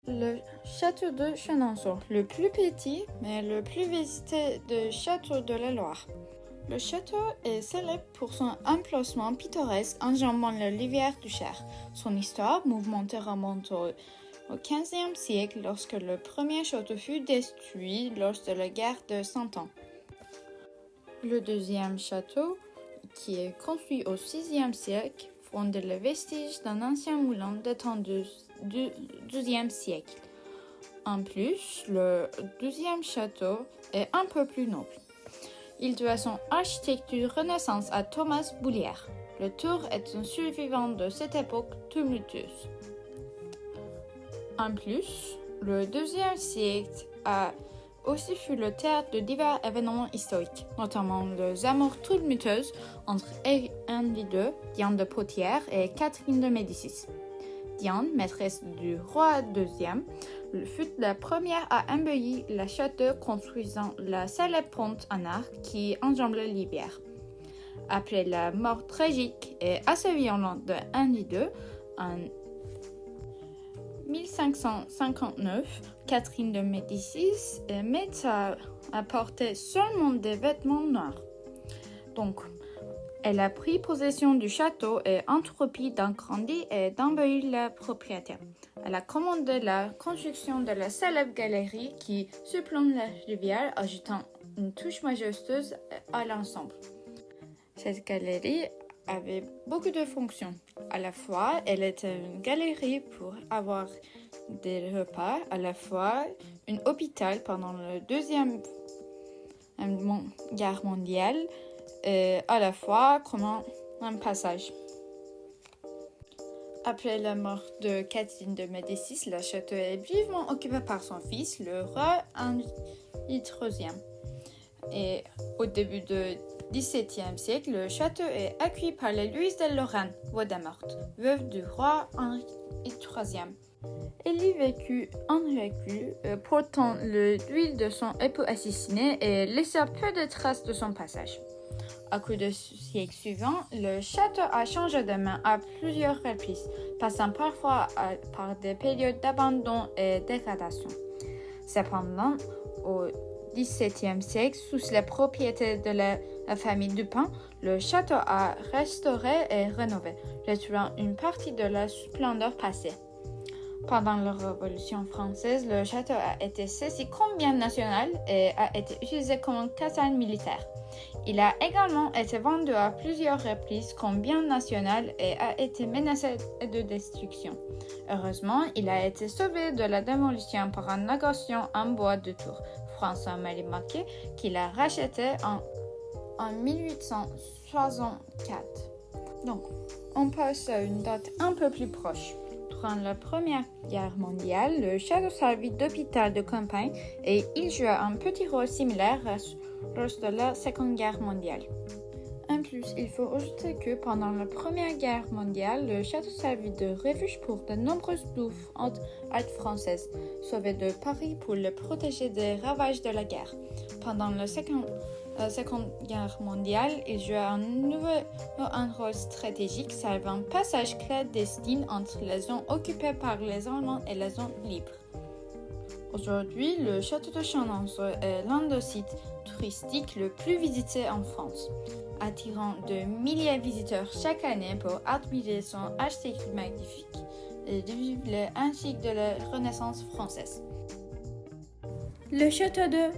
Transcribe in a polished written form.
Le château de Chenonceau, le plus petit mais le plus visité des châteaux de la Loire. Le château est célèbre pour son emplacement pittoresque enjambant la rivière du Cher. Son histoire mouvementée remonte au XVe siècle lorsque le premier château fut détruit lors de la guerre de Cent Ans. Le deuxième château, qui est construit au VIe siècle, fonde les vestiges d'un ancien moulin datant du XIIe siècle. En plus, le 12e château est un peu plus noble. Il doit son architecture Renaissance à Thomas Boulières. Le tour est un survivant de cette époque tumultueuse. En plus, le 12e siècle a aussi fut le théâtre de divers événements historiques, notamment les amours tumultueuses entre Henri II, Diane de Poitiers et Catherine de Médicis. Diane, maîtresse du roi II, fut la première à embellir le château construisant la célèbre pont en arc qui enjambe la rivière. Après la mort tragique et assez violente de Henri II, en 1559, Catherine de Médicis met à porter seulement des vêtements noirs. Donc, elle a pris possession du château et entrepris d'agrandir et d'embellir la propriété. Elle a commandé la construction de la célèbre galerie qui surplombe la rivière, ajoutant une touche majestueuse à l'ensemble. Cette galerie avait beaucoup de fonctions. À la fois, elle était une galerie pour avoir des repas, à la fois un hôpital pendant la Deuxième Guerre mondiale, et à la fois comme un passage. Après la mort de Catherine de Médicis, le château est brièvement occupé par son fils, le roi Henri III. Et au début du XVIIe siècle, le château est accueilli par la Louise de Lorraine, Vaudemort, veuve du roi Henri III. Elle y vécut en reclus, portant le deuil de son époux assassiné et laissa peu de traces de son passage. Au cours du siècle suivant, le château a changé de main à plusieurs reprises, passant parfois par des périodes d'abandon et de dégradation. Cependant, au XVIIe siècle, sous la propriété de la famille Dupin, le château a restauré et rénové, retrouvant une partie de la splendeur passée. Pendant la Révolution française, le château a été saisi comme bien national et a été utilisé comme caserne militaire. Il a également été vendu à plusieurs reprises comme bien national et a été menacé de destruction. Heureusement, il a été sauvé de la démolition par un négociant en bois de Tours, François-Marie Marquet, qui l'a racheté en 1864. Donc, on passe à une date un peu plus proche. Durant la Première Guerre mondiale, le château servit d'hôpital de campagne et il joua un petit rôle similaire lors de la Seconde Guerre mondiale. En plus, il faut ajouter que pendant la Première Guerre mondiale, le château servit de refuge pour de nombreuses douves altes françaises, sauvées de Paris pour le protéger des ravages de la guerre. Pendant la Seconde Guerre mondiale, il joua un rôle stratégique servant passage clandestin entre les zones occupées par les Allemands et les zones libres. Aujourd'hui, le château de Chenonceau est l'un des sites touristiques le plus visités en France, attirant de milliers de visiteurs chaque année pour admirer son architecture magnifique et de vivre ainsi de la Renaissance française. Le château de